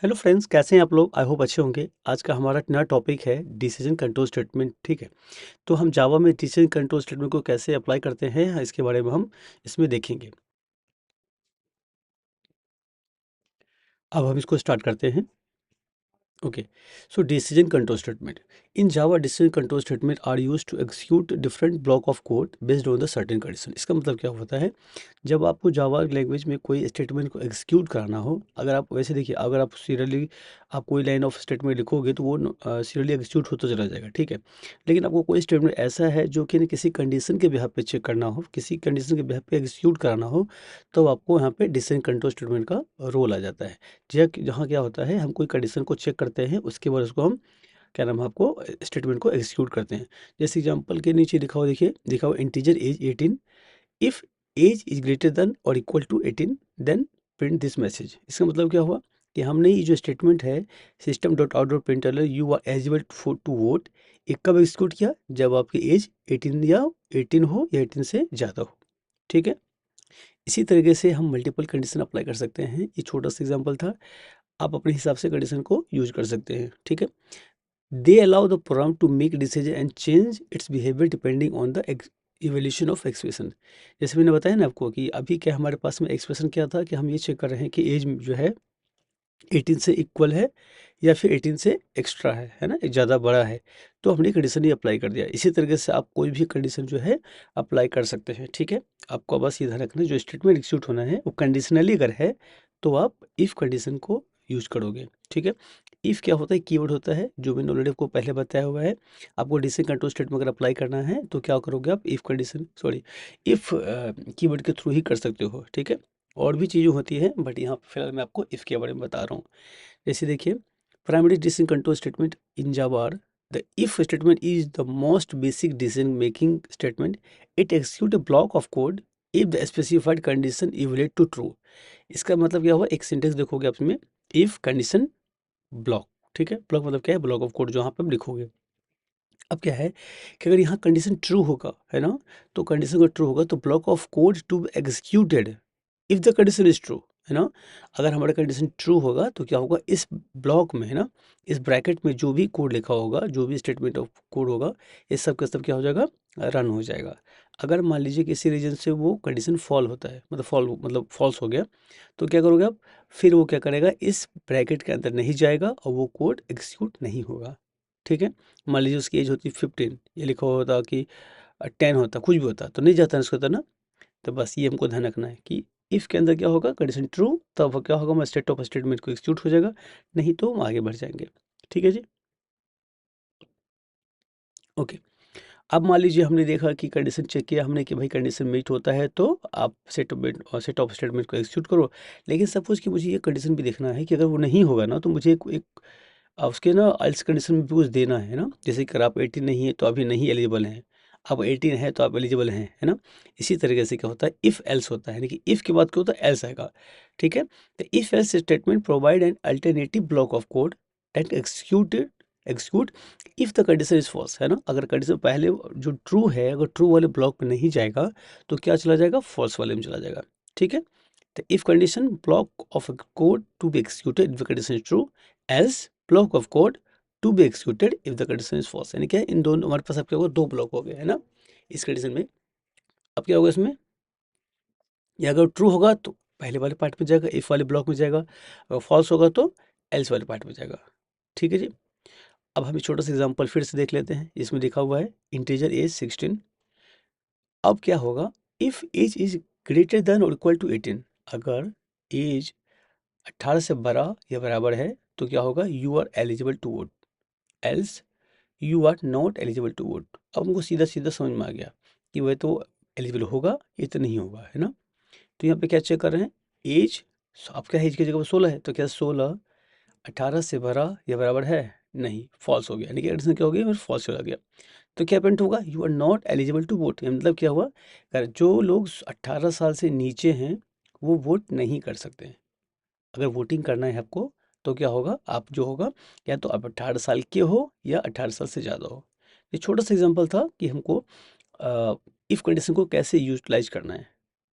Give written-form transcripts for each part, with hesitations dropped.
Hello friends, कैसे हैं आप लोग? आई होप अच्छे होंगे। आज का हमारा नया टॉपिक है डिसीजन कंट्रोल स्टेटमेंट। ठीक है, तो हम जावा में डिसीजन कंट्रोल स्टेटमेंट को कैसे अप्लाई करते हैं इसके बारे में हम इसमें देखेंगे। अब हम इसको स्टार्ट करते हैं। Okay, so decision control statement. In Java, decision control statement are used to execute different block of code based on the certain condition. इसका मतलब क्या होता है, जब आपको जावा लैंग्वेज में कोई स्टेटमेंट को एग्जीक्यूट कराना हो, अगर आप वैसे देखिए, अगर आप सीरियली आप कोई लाइन ऑफ स्टेटमेंट लिखोगे तो वो सीरियली एग्जीक्यूट होता चला जाएगा। ठीक है, लेकिन आपको कोई स्टेटमेंट ऐसा है जो कि किसी कंडीशन के बिहाफ पे चेक करना हो, किसी कंडीशन के बिहाफ पे एग्जीक्यूट कराना हो, तो आपको यहाँ पे डिसीजन कंट्रोल स्टेटमेंट का रोल आ जाता है। चेक जहाँ क्या होता है, हम कोई कंडीशन को चेक करते हैं, उसके बाद उसको हम क्या नाम है आपको स्टेटमेंट को एग्जीक्यूट करते हैं। जैसे एग्जांपल के नीचे लिखा हुआ, देखिए लिखा हुआ integer age 18, if age is greater then और equal to 18 then print this message. इसका मतलब क्या हुआ कि हमने ये जो स्टेटमेंट है system dot out dot printer you are eligible to vote, एक कब एग्जीक्यूट किया, जब आपकी एज 18 या 18 हो या 18 से ज़्यादा हो। ठीक है, इसी तरीके से हम मल्टीपल कंडीशन अप्लाई कर सकते हैं। ये छोटा सा एग्जांपल था, आप अपने हिसाब से कंडीशन को यूज कर सकते हैं। ठीक है, they allow the program to make decision and change its behaviour depending on the evolution of expression. जैसे मैंने बताया ना आपको कि अभी क्या हमारे पास में एक्सप्रेशन क्या था कि हम ये चेक कर रहे हैं कि एज जो है 18 से इक्वल है या फिर 18 से एक्स्ट्रा है ना, ज़्यादा बड़ा है, तो हमने कंडीशन ही अप्लाई कर दिया। इसी तरीके से आप कोई भी कंडीशन जो है अप्लाई कर सकते हैं। ठीक है, आपको बस ये ध्यान रखना है, जो स्टेटमेंट एग्जीक्यूट होना है वो कंडीशनली अगर है तो आप इफ़ कंडीशन को यूज करोगे। ठीक है, इफ़ क्या होता है, कीवर्ड होता है, जो मैंने ऑलरेडी आपको पहले बताया हुआ है। आपको डिसीजन कंट्रोल स्टेटमेंट अगर अप्लाई करना है तो क्या करोगे आप, if condition sorry if keyword के थ्रू ही कर सकते हो। ठीक है, और भी चीज़ें होती हैं, बट यहाँ फिलहाल मैं आपको इफ़ के बारे में बता रहा हूँ। जैसे देखिए, primary decision control statement in Java, the if statement is the most basic decision making statement. It execute a block of code if the specified condition evaluate to true. इसका मतलब क्या हुआ, एक सेंटेंस देखोगे आप इसमें, इफ कंडीशन ब्लॉक। ठीक है, ब्लॉक मतलब क्या है, ब्लॉक ऑफ कोड जो यहाँ पे आप लिखोगे। अब क्या है कि अगर यहाँ कंडीशन ट्रू होगा, है ना, तो कंडीशन अगर ट्रू होगा तो block of code to be executed if the condition is true, है ना। अगर हमारा कंडीशन ट्रू होगा तो क्या होगा, इस ब्लॉक में, है ना, इस ब्रैकेट में जो भी कोड लिखा होगा, जो भी स्टेटमेंट ऑफ कोड होगा, ये सब का सब क्या हो जाएगा, रन हो जाएगा। अगर मान लीजिए किसी रीजन से वो कंडीशन फॉल होता है, मतलब फॉल्स हो गया, तो क्या करोगे आप, फिर वो क्या करेगा, इस ब्रैकेट के अंदर नहीं जाएगा और वो कोड एग्जीक्यूट नहीं होगा। ठीक है, मान लीजिए उसकी एज होती 15, ये लिखा हुआ होता कि 10 होता, कुछ भी होता तो नहीं जाता ना उसके अंदर ना। तो बस ये हमको ध्यान रखना है कि इफ़ के अंदर क्या होगा, कंडीशन ट्रू, तब क्या होगा, हमारा स्टेट ऑफ स्टेटमेंट को एग्जीक्यूट हो जाएगा, नहीं तो हम आगे बढ़ जाएंगे। ठीक है जी, ओके। अब मान लीजिए हमने देखा कि कंडीशन चेक किया हमने कि भाई कंडीशन मीट होता है तो आप सेट ऑफ स्टेटमेंट को एग्जीक्यूट करो। लेकिन सपोज कि मुझे ये कंडीशन भी देखना है कि अगर वो नहीं होगा ना, तो मुझे एक उसके ना एल्स कंडीशन में भी कुछ देना है ना। जैसे कि अगर आप 18 नहीं है तो अभी नहीं एलिजिबल हैं, अब 18 है तो आप एलिजिबल हैं, है ना। इसी तरीके से क्या होता है, इफ़ एल्स होता है, यानी कि इफ़ के बाद क्या होता है, एल्स आएगा। ठीक है, तो if else statement provide an alternative block of code and execute if the condition is false, है ना। अगर कंडीशन पहले जो ट्रू है, अगर ट्रू वाले ब्लॉक में नहीं जाएगा तो क्या चला जाएगा, फॉल्स वाले में चला जाएगा। ठीक है, the if condition block of a code to be executed if the condition is true, else block of code to be executed if the condition is false। यानी क्या है, इन दोनों हमारे पास अब क्या होगा, दो ब्लॉक हो गए, है ना, इस कंडीशन में। अब क्या होगा इसमें, या अगर ट्रू होगा तो पहले वाले पार्ट में जाएगा, इफ वाले ब्लॉक में जाएगा, अगर फॉल्स होगा तो एल्स वाले पार्ट में जाएगा। ठीक है जी, अब हम एक छोटा सा एग्जांपल फिर से देख लेते हैं। इसमें लिखा हुआ है इंटीजर एज 16। अब क्या होगा, if age is greater then और इक्वल टू 18, अगर एज 18 से बड़ा या बराबर है तो क्या होगा, you are eligible to vote, else you are not eligible to vote. अब हमको सीधा सीधा समझ में आ गया कि वह तो एलिजिबल होगा, ये तो नहीं होगा, है ना। तो यहाँ पे क्या चेक कर रहे हैं, एज, अब क्या एज की जगह पर 16 है, तो क्या 16 18 से बड़ा या बराबर है, नहीं, फॉल्स हो गया, यानी कि एडिशन क्या हो गया, फॉल्स चला गया। तो क्या पेंट होगा, you are not eligible to vote, मतलब क्या हुआ, जो लोग 18 साल से नीचे हैं वो वोट नहीं कर सकते हैं। अगर वोटिंग करना है आपको तो क्या होगा, आप जो होगा, या तो आप 18 साल के हो या 18 साल से ज़्यादा हो। ये छोटा सा एग्जांपल था कि हमको इफ़ कंडीशन को कैसे यूटिलाइज करना है।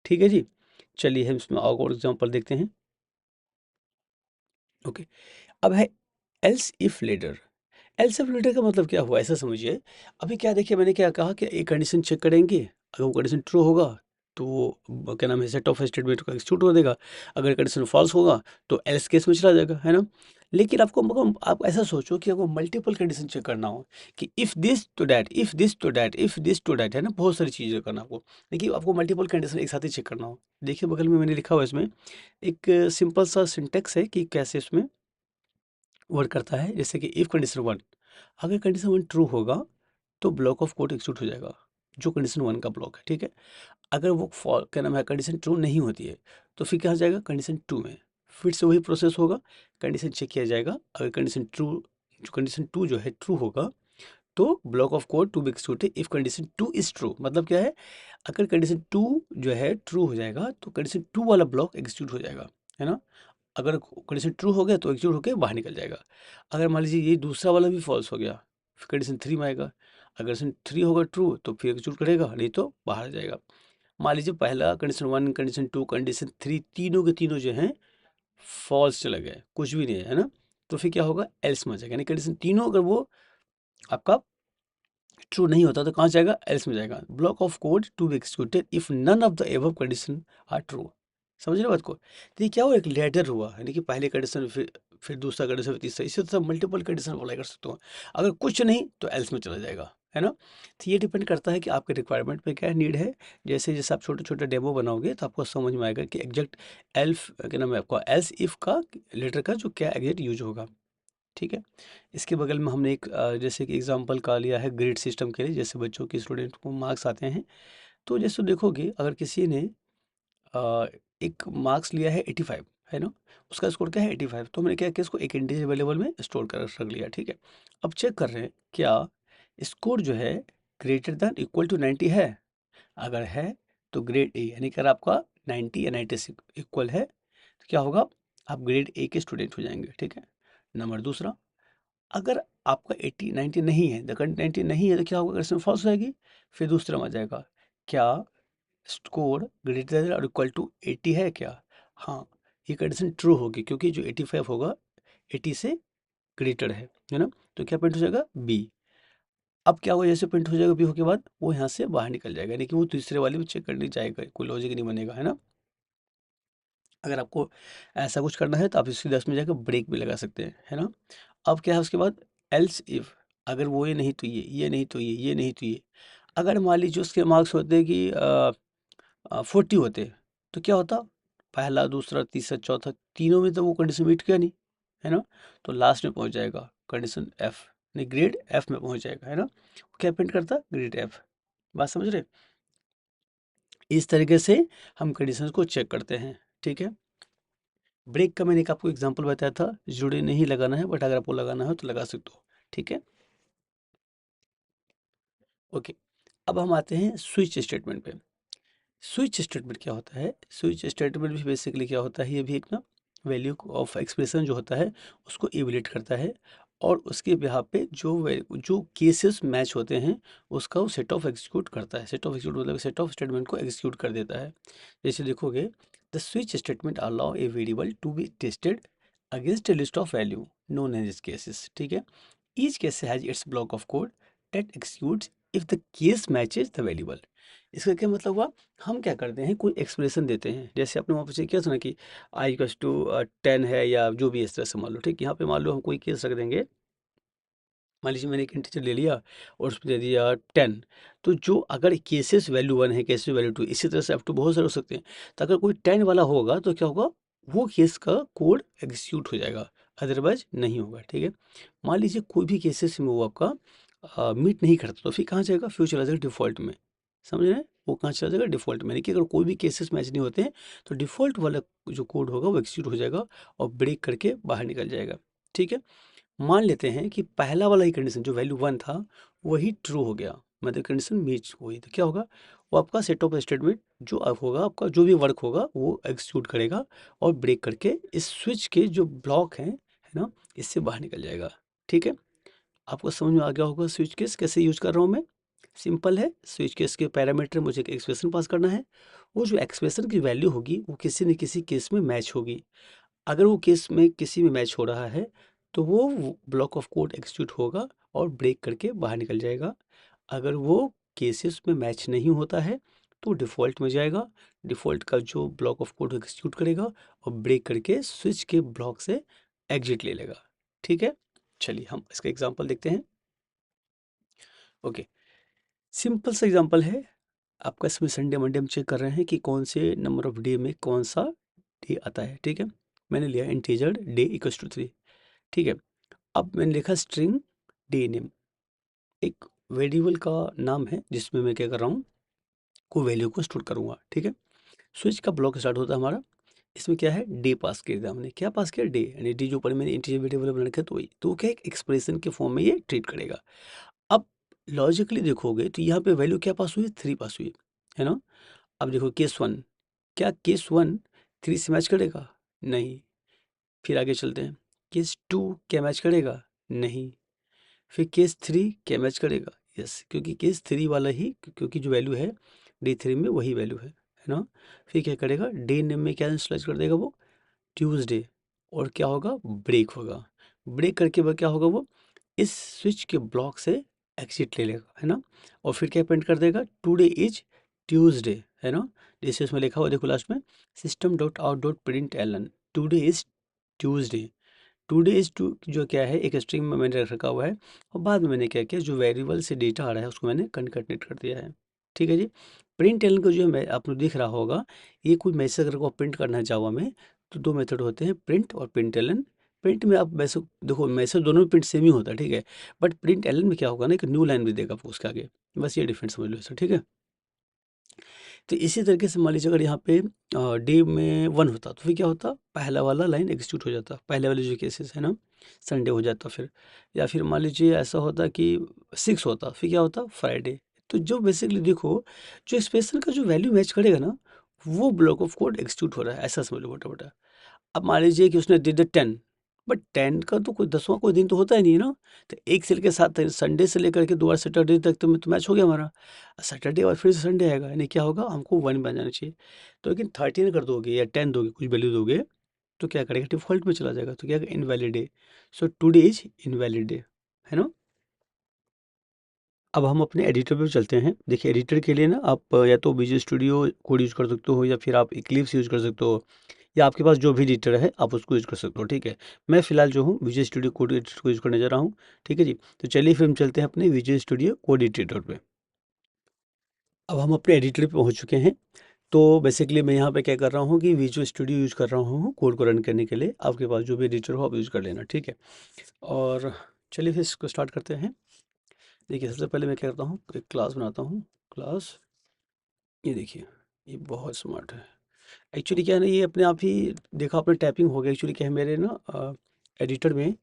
ठीक है जी, चलिए हम इसमें और एग्जांपल देखते हैं। ओके। अब है else if ladder. Else if ladder का मतलब क्या हुआ, ऐसा समझिए। अभी क्या देखिए, मैंने क्या कहा कि एक कंडीशन चेक करेंगे, अगर वो कंडीशन ट्रू होगा तो वो क्या नाम है, सेट ऑफ स्टेटमेंट को एग्जीक्यूट कर देगा। अगर कंडीशन फॉल्स होगा तो एल्स केस में चला जाएगा, है ना। लेकिन आपको आप ऐसा सोचो कि आपको मल्टीपल कंडीशन चेक करना हो कि इफ दिस तो डैट, इफ दिस तो डैट, इफ दिस तो डैट, है ना, बहुत सारी चीज़ें करना आपको। देखिए आपको मल्टीपल कंडीशन एक साथ ही चेक करना हो। देखिए बगल में मैंने लिखा हुआ है, इसमें एक सिंपल सा सिंटेक्स है कि कैसे इसमें वर्क करता है। जैसे कि इफ कंडीशन वन, अगर कंडीशन वन ट्रू होगा तो ब्लॉक ऑफ कोड एग्जीक्यूट हो जाएगा, जो कंडीशन वन का ब्लॉक है, ठीक है। अगर वो फॉल क्या नाम है, कंडीशन ट्रू नहीं होती है तो फिर क्या जाएगा कंडीशन टू में, फिर से वही प्रोसेस होगा, कंडीशन चेक किया जाएगा। अगर कंडीशन ट्रू, जो कंडीशन टू जो है ट्रू होगा तो block of code to be executed if condition two is true. मतलब क्या है, अगर कंडीशन टू जो है ट्रू हो जाएगा तो कंडीशन टू वाला ब्लॉक एग्जीक्यूट हो जाएगा, है ना। अगर कंडीशन ट्रू हो गया तो एग्जीक्यूट होकर बाहर निकल जाएगा। अगर मान लीजिए ये दूसरा वाला भी फॉल्स हो गया, फिर कंडीशन थ्री में आएगा। अगर कंडीशन थ्री होगा ट्रू तो फिर एग्जीक्यूट करेगा, नहीं तो बाहर जाएगा। मान लीजिए पहला condition one, condition two, condition three, तीनों के तीनों जो हैं फॉल्स चले गए, कुछ भी नहीं है, है ना। तो फिर क्या होगा, एल्स में आ जाएगा। यानी कंडीशन तीनों अगर वो आपका ट्रू नहीं होता तो कहाँ जाएगा, एल्स में जाएगा। Block of code to be executed if none of the above condition are true. समझ रहे बात को। तो ये क्या हुआ, एक लैडर हुआ, यानी कि पहले कंडीशन, फिर दूसरा कंडीशन, फिर तीसरा, इसी तरह मल्टीपल कंडीशन अप्लाई कर सकते हो। अगर कुछ नहीं तो एल्स में चला जाएगा, है ना। तो ये डिपेंड करता है कि आपके रिक्वायरमेंट पे क्या नीड है। जैसे जैसे आप छोटे छोटे डेमो बनाओगे तो आपको समझ में आएगा कि एग्जैक्ट एल्फ क्या नाम है आपका, एल्स इफ का लेटर का जो क्या एग्जैक्ट यूज होगा, ठीक है। इसके बगल में हमने एक जैसे कि एग्जांपल का लिया है ग्रेड सिस्टम के लिए। जैसे बच्चों की, स्टूडेंट को मार्क्स आते हैं, तो जैसे देखोगे अगर किसी ने अ, एक मार्क्स लिया है 85, है ना, उसका स्कोर क्या है 85, तो मैंने क्या किया, इसको एक इंटीजर वेरिएबल में स्टोर कर रख लिया, ठीक है। अब चेक कर रहे हैं क्या स्कोर जो है ग्रेटर देन इक्वल टू 90 है। अगर है तो ग्रेड ए, यानी कि अगर आपका 90 या 90 से इक्वल है तो क्या होगा, आप ग्रेड ए के स्टूडेंट हो जाएंगे, ठीक है। नंबर दूसरा, अगर आपका 80 90 नहीं है, द 90 नहीं है तो क्या होगा, कंडीशन फॉल्स हो जाएगी। फिर दूसरा में आ जाएगा, क्या स्कोर ग्रेटर देन और इक्वल टू 80 है क्या। हाँ, ये कंडीशन ट्रू होगी क्योंकि जो 85 होगा 80 से ग्रेटर है ना। तो क्या प्रिंट हो जाएगा, बी। अब क्या होगा, जैसे प्रिंट हो जाएगा बी हो के बाद वो यहाँ से बाहर निकल जाएगा, यानी कि वो तीसरे वाले में चेक करने जाएगा, कोई लॉजिक नहीं बनेगा, है ना। अगर आपको ऐसा कुछ करना है तो आप इसकी 10 में जाकर ब्रेक भी लगा सकते हैं, है ना। अब क्या है उसके बाद, एल्स इफ, अगर वो ये नहीं तो ये नहीं तो ये नहीं तो ये। अगर मान लीजिए उसके मार्क्स होते कि 40 होते तो क्या होता, पहला दूसरा तीसरा चौथा तीनों में तो वो कंडीशन मीट किया नहीं, है ना। तो लास्ट में पहुंच जाएगा कंडीशन एफ, नहीं ग्रेड एफ में पहुंच जाएगा, है ना। क्या प्रिंट करता, ग्रेड एफ। बात समझ रहे। इस तरीके से हम कंडीशंस को चेक करते हैं, ठीक है। ब्रेक का मैंने एक आपको एग्जांपल बताया था, जरूरी नहीं लगाना है, बट अगर आपको लगाना है तो लगा सकते हो, ठीक है। ओके। अब हम आते हैं स्विच स्टेटमेंट पे। स्विच स्टेटमेंट क्या होता है, स्विच स्टेटमेंट भी बेसिकली क्या होता है, ये भी एक ना वैल्यू ऑफ एक्सप्रेशन जो होता है उसको इवैल्यूएट करता है, और उसके बिहाफ पे जो केसेस मैच होते हैं उसका वो सेट ऑफ एग्जीक्यूट करता है। सेट ऑफ एग्जीक्यूट मतलब सेट ऑफ स्टेटमेंट को एग्जीक्यूट कर देता है। जैसे देखोगे, the switch statement allow a variable to be tested against a list of value known as cases, ठीक है। Each case has its block of code that executes if the case matches the variable. इसका क्या मतलब हुआ, हम क्या करते हैं, कोई एक्सप्रेशन देते हैं, जैसे आपने वहाँ पे किया था ना कि आई इक्वल्स टू 10 है या जो भी इस तरह से मान लो, ठीक। यहाँ पे मान लो हम कोई केस रख देंगे, मान लीजिए मैंने एक इंटीजर ले लिया और उसमें दे दिया 10। तो जो अगर केसेस वैल्यू 1 है, केसेस वैल्यू 2, इसी तरह से अप टू बहुत सारे हो सकते हैं। तो अगर कोई 10 वाला होगा तो क्या होगा, वो केस का कोड एग्जीक्यूट हो जाएगा, अदरवाइज नहीं होगा, ठीक है। मान लीजिए कोई भी केसेस में वो आपका मीट नहीं करता तो फिर कहाँ जाएगा, फिर चला जाएगा डिफ़ॉल्ट में। समझ रहे हैं, वो कहाँ चला जाएगा, डिफ़ॉल्ट में। यानी कि अगर कोई भी केसेस मैच नहीं होते हैं तो डिफ़ॉल्ट वाला जो कोड होगा वो एग्जीक्यूट हो जाएगा और ब्रेक करके बाहर निकल जाएगा, ठीक है। मान लेते हैं कि पहला वाला ही कंडीशन जो वैल्यू 1 था वही ट्रू हो गया, मतलब कंडीशन मैच हुई, तो क्या होगा, वो आपका सेट ऑफ स्टेटमेंट जो अब होगा, आपका जो भी वर्क होगा वो एग्जीक्यूट करेगा और ब्रेक करके इस स्विच के जो ब्लॉक हैं, है ना, इससे बाहर निकल जाएगा, ठीक है। आपको समझ में आ गया होगा स्विच केस कैसे यूज कर रहा हूँ मैं। सिंपल है, स्विच केस के पैरामीटर मुझे एक एक्सप्रेशन पास करना है, वो जो एक्सप्रेशन की वैल्यू होगी वो किसी न किसी केस में मैच होगी। अगर वो केस में किसी में मैच हो रहा है तो वो ब्लॉक ऑफ कोड एग्जीक्यूट होगा और ब्रेक करके बाहर निकल जाएगा। अगर वो केसेस में मैच नहीं होता है तो डिफ़ॉल्ट में जाएगा, डिफ़ॉल्ट का जो ब्लॉक ऑफ कोड एग्जीक्यूट करेगा और ब्रेक करके स्विच के ब्लॉक से एग्जिट ले लेगा। ठीक है, चलिए हम इसका एग्जांपल देखते हैं। ओके, सिंपल सा एग्जांपल है। आपका इसमें संडे मंडे हम चेक कर रहे हैं कि कौन से नंबर ऑफ डे में कौन सा डे आता है। ठीक है, मैंने लिया इंटीजर डे इक्वल्स टू 3। ठीक है, अब मैंने लिखा स्ट्रिंग डे नेम, एक वेरिएबल का नाम है जिसमें मैं क्या कर रहा हूँ, को वैल्यू को स्टोर करूँगा। ठीक है, स्विच का ब्लॉक स्टार्ट होता है हमारा। इसमें क्या है, डे पास किया था हमने। क्या पास किया, डे, यानी डी जो ऊपर मैंने इंटीजर वेरिएबल बना रखा है तो वही, तो वो क्या एक एक्सप्रेशन के फॉर्म में ये ट्रीट करेगा। अब लॉजिकली देखोगे तो यहाँ पे वैल्यू क्या पास हुई, 3 पास हुई है ना। अब देखो केस वन, क्या केस वन 3 से मैच करेगा, नहीं। फिर आगे चलते हैं, केस टू क्या मैच करेगा, नहीं। फिर केस थ्री क्या मैच करेगा, यस, क्योंकि केस थ्री वाला ही, क्योंकि जो वैल्यू है डे थ्री में वही वैल्यू है ना। फिर क्या करेगा, डे नेम में क्या इंस्लाइज कर देगा वो, ट्यूसडे, और क्या होगा, ब्रेक होगा। ब्रेक करके वह क्या होगा, वो इस स्विच के ब्लॉक से एग्जिट ले लेगा, है ना। और फिर क्या प्रिंट कर देगा, टुडे इज ट्यूसडे, है ना। जैसे उसमें लिखा हुआ देखो लास्ट में, system dot out dot println today is Tuesday. Today is to जो क्या है, एक स्ट्रिंग में मैंने रख रखा हुआ है, और बाद में मैंने क्या किया, जो वेरिएबल से डेटा आ रहा है उसको मैंने कनकैटिनेट कर दिया है। ठीक है जी। प्रिंट एलन को जो है आपको दिख रहा होगा, ये कोई मैसेज अगर को प्रिंट करना है जावा में तो दो मेथड होते हैं, प्रिंट और प्रिंट एलन। प्रिंट में आप वैसे देखो, मैसेज दोनों में प्रिंट सेम ही होता है, ठीक है। बट प्रिंट एलन में क्या होगा ना, एक न्यू लाइन भी देगा आपको उसके आगे, बस ये डिफरेंस समझ लो इसका, ठीक है। तो इसी तरीके से मान लीजिए अगर यहाँ पे डे में 1 होता तो फिर क्या होता, पहला वाला लाइन एग्जीक्यूट हो जाता, पहले वाले जो केसेस है ना, संडे हो जाता फिर। या फिर मान लीजिए ऐसा होता कि 6 होता, फिर क्या होता, फ्राइडे। तो जो बेसिकली देखो, जो एक्सप्रेशन का जो वैल्यू मैच करेगा ना, वो ब्लॉक ऑफ कोड एग्जीक्यूट हो रहा है, ऐसा समझ लो मोटा मोटा। अब मान लीजिए कि उसने डिड 10, बट 10 का तो कोई 10वां कोई दिन तो होता ही नहीं है ना। तो एक सेल के साथ संडे से लेकर के दोबारा सैटरडे तक तो मैच हो गया हमारा। सैटरडे और फिर से संडे आएगा, यानी क्या होगा, हमको 1 बन जाना चाहिए। तो लेकिन 13 कर दोगे या 10 दोगे, कुछ वैल्यू दोगे, तो क्या करेगा, डिफॉल्ट में चला जाएगा, तो क्या invalid day. So today is invalid day, है ना। अब हम अपने एडिटर पे चलते हैं। देखिए एडिटर के लिए ना आप या तो विजुअल स्टूडियो कोड यूज़ कर सकते हो, या फिर आप इक्लिप्स यूज़ कर सकते हो, या आपके पास जो भी एडिटर है आप उसको यूज़ कर सकते हो, ठीक है। मैं फ़िलहाल जो हूँ विजुअल स्टूडियो कोड एडिटर को यूज़ करने जा रहा हूँ, ठीक है जी। तो चलिए फिर हम चलते हैं अपने विजुअल स्टूडियो कोड एडिटर पे। अब हम अपने एडिटर पे पहुँच चुके हैं। तो बेसिकली मैं यहाँ पे क्या कर रहा हूँ कि विजुअल स्टूडियो यूज़ कर रहा हूँ कोड को रन करने के लिए। आपके पास जो भी एडिटर हो आप यूज़ कर लेना, ठीक है। और चलिए फिर इसको स्टार्ट करते हैं। देखिए सबसे पहले मैं क्या करता हूँ, एक क्लास बनाता हूँ। क्लास, ये देखिए, ये बहुत स्मार्ट है। एक्चुअली क्या है ना, ये अपने आप ही देखा आपने टाइपिंग हो गया। एक्चुअली क्या है, मेरे ना एडिटर में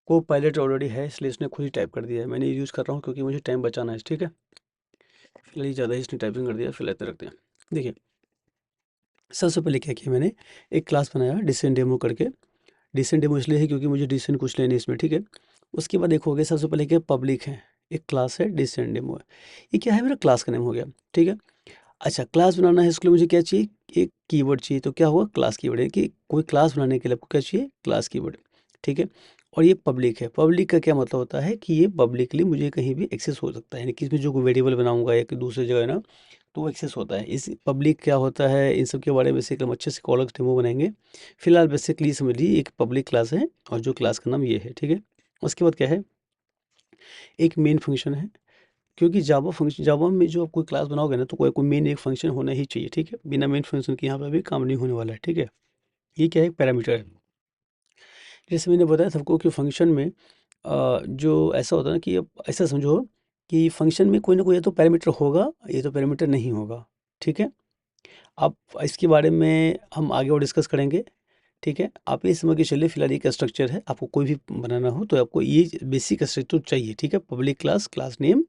को पायलट ऑलरेडी है, इसलिए इसने खुद ही टाइप कर दिया है। मैंने ये यूज़ कर रहा हूँ क्योंकि मुझे टाइम बचाना है, ठीक है। फिलहाल ये ज़्यादा ही इसने टाइपिंग कर दिया, फिलहाल इतना रखते हैं। देखिए सबसे पहले क्या किया मैंने, एक क्लास बनाया डिसेंट डेमो करके। डिसेंट डेमो इसलिए है क्योंकि मुझे डिसेंट कुछ लेने इसमें, ठीक है। उसके बाद देखोगे सबसे पहले क्या, पब्लिक है, एक क्लास है डिसेंट डेमो है। ये क्या है, मेरा क्लास का नेम हो गया, ठीक है। अच्छा क्लास बनाना है, इसके लिए मुझे क्या चाहिए, एक कीवर्ड चाहिए। तो क्या हुआ, क्लास कीवर्ड है कि कोई क्लास बनाने के लिए आपको क्या चाहिए, क्लास कीवर्ड, ठीक है। और ये पब्लिक है, पब्लिक का क्या मतलब होता है कि ये पब्लिकली मुझे कहीं भी एक्सेस हो सकता है, यानी कि इसमें जो कोई वेरिएबल बनाऊंगा या कि दूसरी जगह है ना, तो वो एक्सेस होता है। इस पब्लिक क्या होता है, इन सब के बारे में बेसिकली हम अच्छे से कॉलर्स डेमो बनाएंगे। फिलहाल बेसिकली समझ लीजिए एक पब्लिक क्लास है और जो क्लास का नाम ये है, ठीक है। उसके बाद क्या है, एक मेन फंक्शन है, क्योंकि जावा में जो आप कोई क्लास बनाओगे ना, तो कोई कोई मेन एक फंक्शन होना ही चाहिए, ठीक है। बिना मेन फंक्शन के यहाँ पे अभी काम नहीं होने वाला है, ठीक है। ये क्या है, पैरामीटर है। जैसे मैंने बताया सबको कि फंक्शन में जो ऐसा होता है ना कि अब ऐसा समझो कि फंक्शन में कोई ना कोई या तो पैरामीटर होगा, ये तो पैरामीटर नहीं होगा, ठीक है। अब इसके बारे में हम आगे और डिस्कस करेंगे, ठीक है। आप ये समझ के चलिए फिलहाल एक स्ट्रक्चर है, आपको कोई भी बनाना हो तो आपको ये बेसिक स्ट्रक्चर चाहिए, ठीक है। Public class, class name,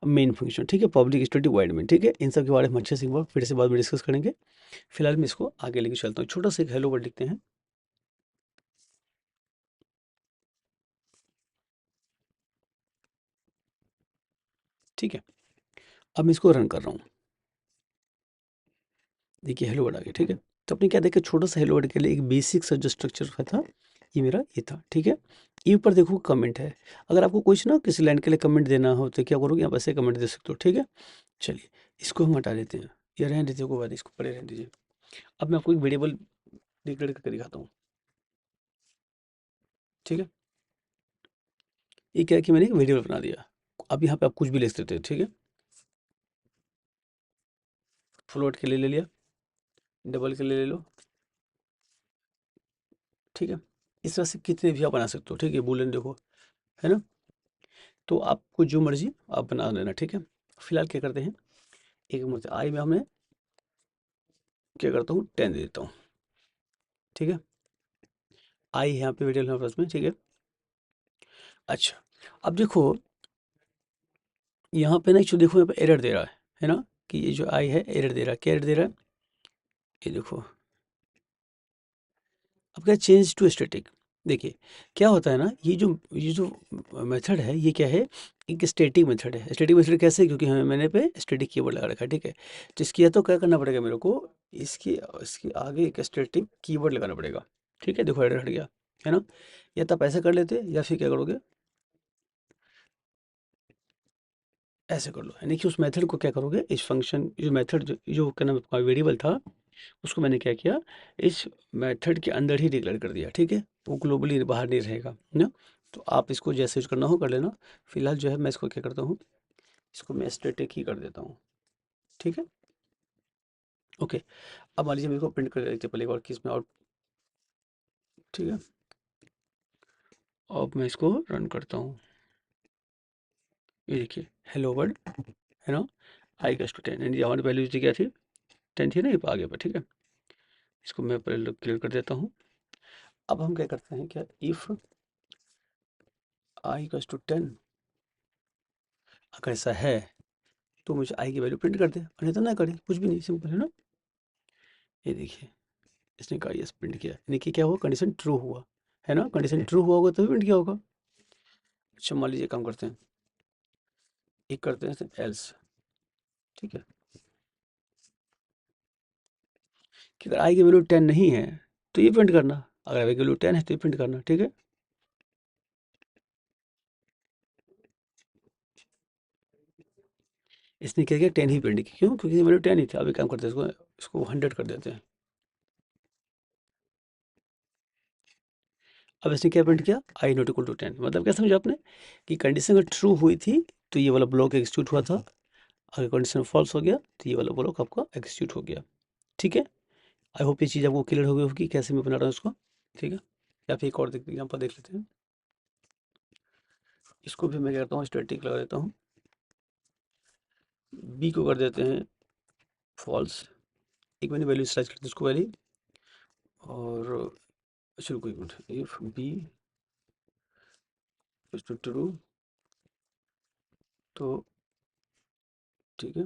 main function, ठीक है, पब्लिक स्टैटिक वॉइड मेन, ठीक है। इन सब के बारे में अच्छे से एक बार फिर से बाद में डिस्कस करेंगे। फिलहाल मैं इसको आगे लेके चलता हूँ, छोटा सा एक हेलो वर्ड लिखते हैं, ठीक है। अब मैं इसको रन कर रहा हूँ, देखिए हेलो वर्ड आ गया, ठीक है। तो आपने क्या देखा, छोटा सा हेलो वर्ड के लिए एक बेसिक सा जो स्ट्रक्चर था, ये मेरा ये था, ठीक है। ये ऊपर देखो कमेंट है, अगर आपको कुछ ना किसी लाइन के लिए कमेंट देना हो तो क्या करोगे, आप ऐसे कमेंट दे सकते हो, ठीक है। चलिए इसको हम हटा देते हैं, ये रहने दीजिए, कोई बात नहीं, इसको पड़े रहने दीजिए। अब मैं आपको एक वेरिएबल डिक्लेयर करके दिखाता हूँ, ठीक है। ये क्या है कि मैंने एक वेरिएबल बना दिया। अब यहाँ पे आप कुछ भी लिख सकते हैं, ठीक है। फ्लोट के लिए ले लिया, डबल के लिए ले लो, ठीक है। इस तरह से कितने भी आप बना सकते हो, ठीक है, बूलियन देखो, है ना। तो आपको जो मर्जी आप बना लेना, ठीक है। फिलहाल क्या करते हैं, एक मिनट आई में हमें क्या करता हूँ, 10 दे देता हूँ, ठीक है। आई यहाँ पे वेरिएबल है पास में, ठीक है। अच्छा, अब देखो यहाँ पे ना, जो देखो यहाँ पे एरर दे रहा है ना, कि ये जो आई है एरर दे रहा है, क्या एरर दे रहा है, ये देखो। अब क्या, चेंज टू स्टैटिक। देखिए क्या होता है ना, ये जो मेथड है, ये क्या है, एक स्टैटिक मेथड है। स्टैटिक मेथड कैसे, क्योंकि हमें मैंने पे स्टैटिक कीवर्ड लगा रखा है, ठीक है। तो इसकी या तो क्या करना पड़ेगा मेरे को, इसकी इसके आगे एक स्टैटिक कीवर्ड लगाना पड़ेगा, ठीक है। देखो एरर हट गया, है ना। या तो आप ऐसा कर लेते, या फिर क्या करोगे, ऐसे कर लो, यानी कि उस मेथड को क्या करोगे, इस फंक्शन जो मेथड जो क्या नाम वेरिएबल था, उसको मैंने क्या किया, इस मेथड के अंदर ही डिक्लेयर कर दिया, ठीक है। वो ग्लोबली बाहर नहीं रहेगा ना। तो आप इसको जैसे यूज करना हो कर लेना। फिलहाल जो है मैं इसको क्या करता हूँ, इसको मैं स्टैटिक ही कर देता हूँ, ठीक है। ओके, अब मान लीजिए मेरे को प्रिंट कर देते पहले एक बार कि इसमें आउट, ठीक है। अब मैं इसको रन करता हूँ, ये देखिए हेलो वर्ल्ड, है ना। आई कस टू 10, यानी हमारी वैल्यू क्या थी, 10 थी ना, ये आगे पर, ठीक है। इसको मैं पहले क्लियर कर देता हूँ। अब हम क्या करते हैं, क्या इफ आई इक्वल्स टू 10, अगर ऐसा है तो मुझे आई की वैल्यू प्रिंट कर दे, और नहीं तो ना करे, कुछ भी नहीं, सिंपल है ना। ये देखिए इसने कहा यस प्रिंट किया, यानी कि क्या हुआ, कंडीशन ट्रू हुआ, है ना। कंडीशन ट्रू हुआ होगा तभी प्रिंट किया होगा। अच्छा मान लीजिए काम करते हैं, एक करते हैं एल्स, ठीक है, कि अगर आई की वैल्यू 10 नहीं है तो ये प्रिंट करना, अगर आई की वैल्यू 10 है तो ये प्रिंट करना, ठीक है। इसने क्या किया, 10 ही प्रिंट की, क्यों, क्योंकि वैल्यू 10 ही था। अभी काम करते हैं, इसको इसको 100 कर देते हैं। अब इसने क्या प्रिंट किया, आई नॉट इक्वल टू 10, मतलब क्या समझा आपने, कि कंडीशन अगर ट्रू हुई थी तो ये वाला ब्लॉक एग्जीक्यूट हुआ था, अगर कंडीशन फॉल्स हो गया तो ये वाला ब्लॉक आपका एग्जीक्यूट हो गया, ठीक है। आई होप ये चीज़ आपको क्लियर हो गई होगी कैसे मैं बना रहा हूँ इसको, ठीक है। या फिर एक और एग्जाम्पल देख लेते हैं, इसको भी मैं क्या करता हूँ, स्टैटिक लगा देता हूँ, बी को कर देते हैं फॉल्स, एक मैंने वैल्यू सर्च करती हूँ उसको वैल्यू, और चलो कोई minute, if B two true, तो ठीक है,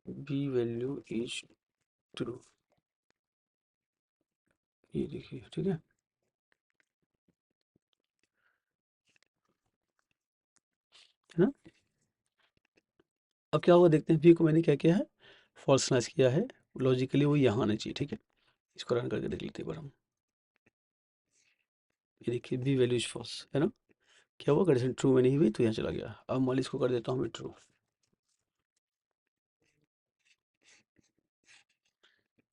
बी वैल्यू इज ट्रू, ये देखिए, ठीक है ना। अब क्या होगा देखते हैं, बी को मैंने क्या किया है, फॉल्स नाइज किया है, लॉजिकली वो यहाँ आना चाहिए, ठीक है। इसको रन करके देख लेते हैं एक बार हम, ये देखिए बी वैल्यू इज फॉल्स, है ना। क्या हुआ, कंडीशन ट्रू में नहीं हुई तो यहाँ चला गया। अब मान लीजिए इसको कर देता हूँ मैं ट्रू,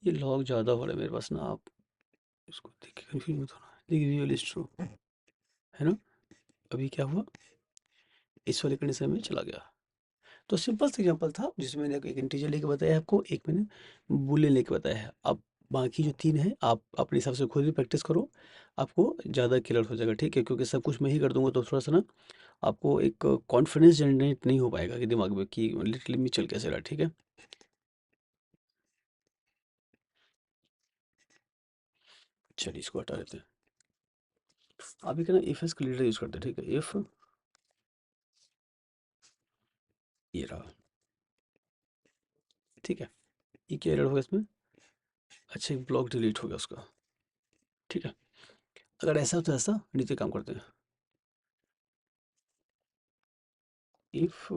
ये लॉग ज़्यादा हो रहा है मेरे पास ना, आप इसको देख के कन्फ्यूज मत होना, देखिए बी वैल्यू इज ट्रू, है ना। अभी क्या हुआ, इस वाले कंडीशन में चला गया। तो सिंपल सा एग्जांपल था जिसमें मैंने एक इंटीजर लेके बताया आपको, एक मैंने बूलियन लेके बताया है। अब बाकी जो तीन है आप अपने हिसाब से खुद भी प्रैक्टिस करो, आपको ज़्यादा क्लियर हो जाएगा, ठीक है। क्योंकि सब कुछ मैं ही कर दूंगा तो थोड़ा सा ना आपको एक कॉन्फिडेंस जनरेट नहीं हो पाएगा कि दिमाग में कि लिटरली में चल कैसे रहा, ठीक है। चलिए इसको हटा देते हैं। अभी क्या ना, इफ एस क्लियर यूज करते हैं, ठीक है। इफ ये रहा, ठीक है, ये क्या एरर होगा इसमें, अच्छा एक ब्लॉक डिलीट हो गया उसका, ठीक है। अगर ऐसा हो तो ऐसा, नीचे काम करते हैं, if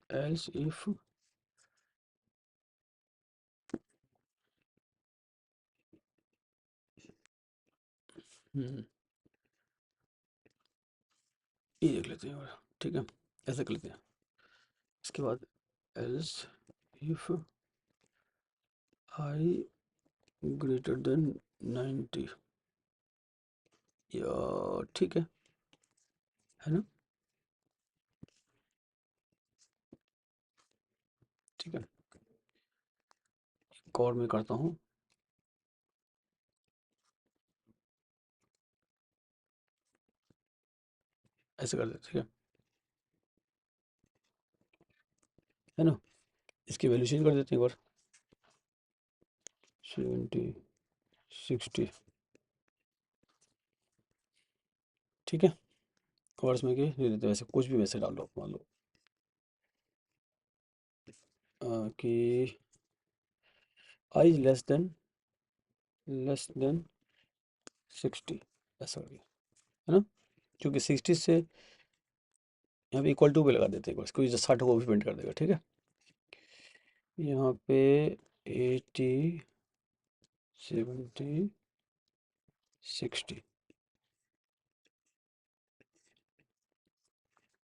else if ये देख लेते हैं और ठीक है, ऐसा कर लेते हैं। इसके बाद else if I greater than 90, या ठीक है ना, ठीक है। एक और मैं करता हूँ, ऐसे कर देते, ठीक है ना। इसकी वैल्यू चेंज कर देते हैं एक बार, 70 60, ठीक है। और इसमें कि दे देते हैं, वैसे कुछ भी वैसे डाल लो, मान लो कि आई लेस देन 60, ऐसा करके, है ना। क्योंकि 60 से यहाँ पे इक्वल टू पे लगा देते हैं, बस कोई 60 को भी प्रिंट कर देगा, ठीक है। यहाँ पे 80 70 60,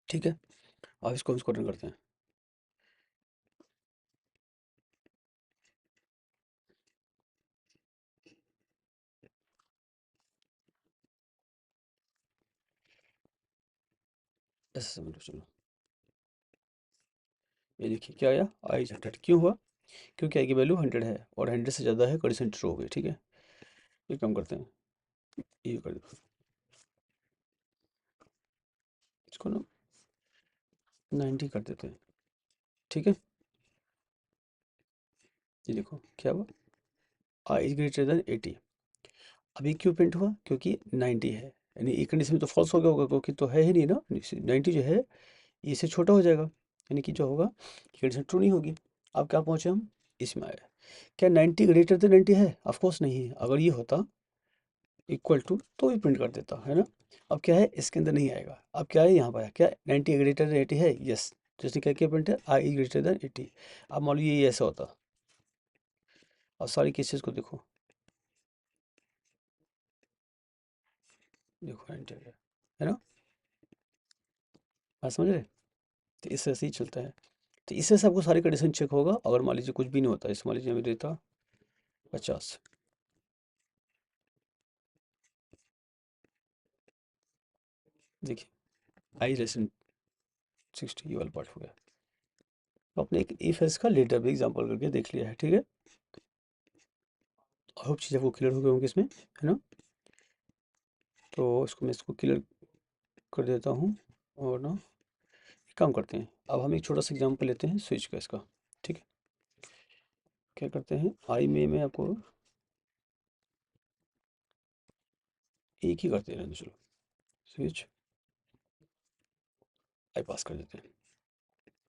ठीक है। अब इसको हम इसको रन करते हैं। ऐसे समझ लो, चलो ये देखिए क्या आया, आई 100। क्यों हुआ? क्योंकि आई की वैल्यू 100 है और 100 से ज़्यादा है, कंडीशन ट्रू हो गई, ठीक है। ये काम करते हैं, ये कर दो इसको ना 90 कर देते हैं, ठीक है। ये देखो क्या हुआ, आई इज ग्रेटर देन 80। अभी क्यों प्रिंट हुआ? क्योंकि 90 है, यानी एक कंडीशन में तो फॉल्स हो गया होगा, क्योंकि तो है ही नहीं ना, 90 जो है इससे छोटा हो जाएगा, यानी कि जो होगा कंडीशन ट्रू नहीं होगी। अब क्या पहुंचे हम, इसमें आए। क्या 90 ग्रेटर देन 90 है? ऑफ कोर्स नहीं है। अगर ये होता इक्वल टू तो भी प्रिंट कर देता, है ना। अब क्या है, इसके अंदर नहीं आएगा। अब क्या है, यहाँ पर आया क्या, 90 ग्रेटर देन 80 है, यस। जैसे क्या क्या प्रिंट है, आई ग्रेटर देन 80। अब मान लो ये ऐसा होता, और सारी केसेस को देखो, देखो 90 है ना, बात समझ रहे। तो इससे ऐसे ही चलता है। तो इससे से आपको सारी कंडीशन चेक होगा। अगर मान लीजिए कुछ भी नहीं होता, इस मान लीजिए हमें देता 50, देखिए आई लेसन 60, ये वाला पार्ट हो गया। तो आपने एक इफ एल्स का लेटर भी एग्जांपल करके देख लिया है, ठीक है। आई होप चीज़ आपको क्लियर हो गई होंगी इसमें, है ना। तो इसको मैं इसको क्लियर कर देता हूँ, और ना एक काम करते हैं, अब हम एक छोटा सा एग्जांपल लेते हैं स्विच का इसका, ठीक है। क्या करते हैं, आई में मैं आपको एक ही करते हैं, चलो स्विच आई पास कर देते हैं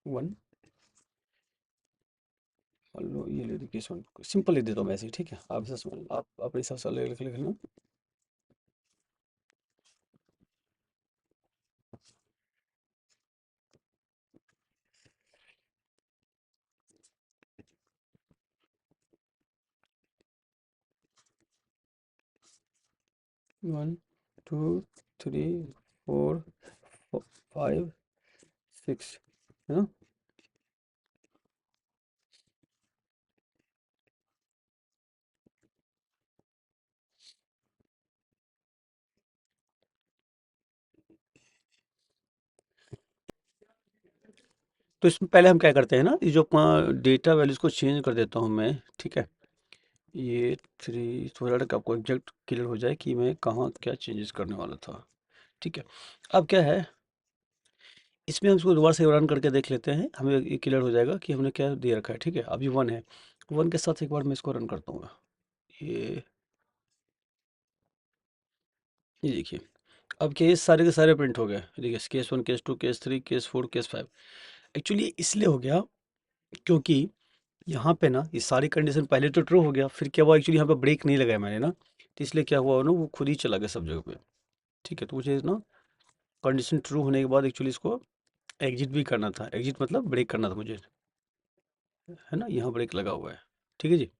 1। मान लो ये ले देखिए, सिंपल लिख देता हूँ मैं ऐसे ही, ठीक है। आप ऐसा समझ, आप अपने हिसाब से लिख लिख लेना। 1 2 3 4 5 6, है ना। तो इसमें पहले हम क्या करते हैं ना, ये जो डेटा वैल्यूज को चेंज कर देता हूँ मैं, ठीक है। ये 3 थोड़ा तक आपको एग्जैक्ट क्लियर हो जाए कि मैं कहाँ क्या चेंजेस करने वाला था, ठीक है। अब क्या है, इसमें हम इसको दोबारा से रन करके देख लेते हैं, हमें ये क्लियर हो जाएगा कि हमने क्या दे रखा है, ठीक है। अब ये 1 है, 1 के साथ एक बार मैं इसको रन करता हूँ। ये देखिए, अब केस सारे के सारे प्रिंट हो गए, देखिए case 1 case 2 case 3 case 4 case 5। Actually इसलिए हो गया क्योंकि यहाँ पे ना ये सारी कंडीशन पहले तो ट्रू हो गया, फिर क्या हुआ, एक्चुअली यहाँ पे ब्रेक नहीं लगाया मैंने ना, तो इसलिए क्या हुआ ना, वो खुद ही चला गया सब जगह पे, ठीक है। तो मुझे ना कंडीशन ट्रू होने के बाद एक्चुअली इसको एग्जिट भी करना था, एग्जिट मतलब ब्रेक करना था मुझे, है ना, यहाँ ब्रेक लगा हुआ है, ठीक है जी।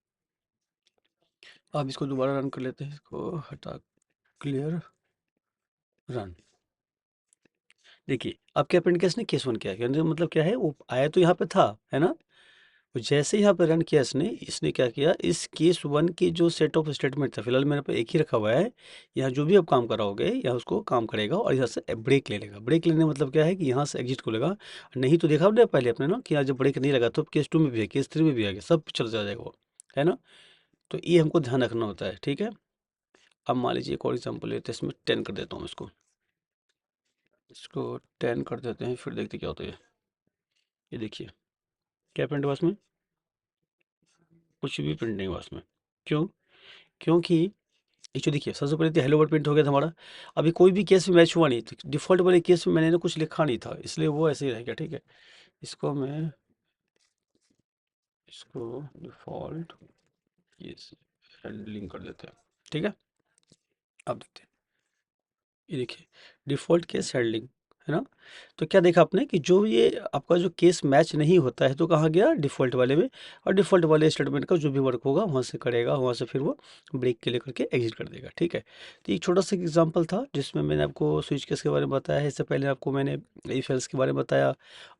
अब इसको दोबारा रन कर लेते हैं, इसको हटा, क्लियर, रन। देखिए अब क्या प्रिंट किया इसने, केस 1 किया, कहने का मतलब क्या है, वो आया तो यहाँ पे था, है ना, तो जैसे ही यहाँ पे रन किया इसने, इसने क्या किया, इस केस 1 की जो सेट ऑफ स्टेटमेंट था, फिलहाल मेरे पे एक ही रखा हुआ है, यहाँ जो भी आप काम कराओगे यहाँ उसको काम करेगा और यहाँ से ब्रेक ले लेगा। ब्रेक लेने का मतलब क्या है कि यहाँ से एग्जिट को लेगा, नहीं तो देखा आपने पहले अपने ना कि यहाँ जब ब्रेक नहीं लगा तो केस 2 में भी है, केस 3 में भी आ गया, सब चल जाएगा वो, है ना। तो ये हमको ध्यान रखना होता है, ठीक है। अब मान लीजिए एक और एग्जाम्पल लेते हैं, इसमें 10 कर देता हूँ इसको 10 कर देते हैं, फिर देखते क्या होता है। ये देखिए क्या प्रिंट हुआ इसमें, कुछ भी प्रिंट नहीं हुआ इसमें, क्यों, क्योंकि ये जो देखिए सबसे पहले तो हेलो वर्ड प्रिंट हो गया था हमारा, अभी कोई भी केस में मैच हुआ नहीं, तो डिफ़ॉल्ट वाले केस में मैंने ना कुछ लिखा नहीं था, इसलिए वो ऐसे ही रह गया, ठीक है। इसको मैं इसको डिफ़ॉल्ट केस हैंडलिंग कर देते हैं, ठीक है। अब देखते हैं, ये देखिए डिफ़ॉल्ट केस हैंडलिंग, है ना। तो क्या देखा आपने कि जो ये आपका जो केस मैच नहीं होता है तो कहाँ गया, डिफ़ॉल्ट वाले में, और डिफ़ॉल्ट वाले स्टेटमेंट का जो भी वर्क होगा वहाँ से करेगा, वहाँ से फिर वो ब्रेक के लिए करके एग्जिट कर देगा, ठीक है। तो एक छोटा सा एग्जांपल था जिसमें मैंने आपको स्विच केस के बारे में बताया है, इससे पहले आपको मैंने इफ एल्स के बारे में बताया,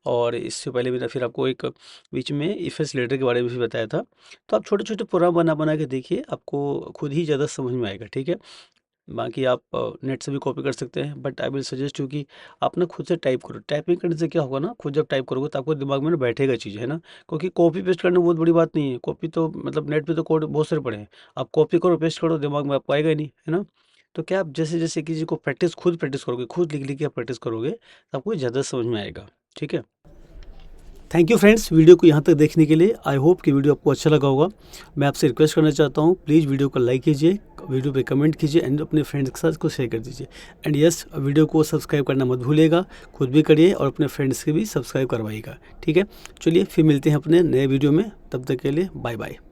और इससे पहले मैंने फिर आपको एक बीच में इफ एल्स लेटर के बारे में भी बताया था। तो आप छोटे छोटे प्रोग्राम बना बना के देखिए, आपको खुद ही ज़्यादा समझ में आएगा, ठीक है। बाकी आप नेट से भी कॉपी कर सकते हैं, but I will suggest you कि आप ना खुद से टाइप करो। टाइपिंग करने से क्या होगा ना, खुद जब टाइप करोगे तो आपको दिमाग में ना बैठेगा चीज़, है ना। क्योंकि कॉपी पेस्ट करना बहुत बड़ी बात नहीं है, कॉपी तो मतलब नेट पे तो कोड बहुत सारे पड़े हैं, आप कॉपी करो पेस्ट करो, दिमाग में आपको आएगा ही नहीं, है ना। तो क्या आप जैसे जैसे किसी को खुद प्रैक्टिस करोगे, खुद लिख लिख के आप प्रैक्टिस करोगे तो आपको ज़्यादा समझ में आएगा, ठीक है। थैंक यू फ्रेंड्स, वीडियो को यहाँ तक देखने के लिए। आई होप कि वीडियो आपको अच्छा लगा होगा। मैं आपसे रिक्वेस्ट करना चाहता हूँ, प्लीज़ वीडियो को लाइक कीजिए, वीडियो पे कमेंट कीजिए एंड अपने फ्रेंड्स के साथ इसको शेयर कर दीजिए। एंड यस, वीडियो को सब्सक्राइब करना मत भूलिएगा, खुद भी करिए और अपने फ्रेंड्स के भी सब्सक्राइब करवाइएगा, ठीक है। चलिए फिर मिलते हैं अपने नए वीडियो में, तब तक के लिए बाय बाय।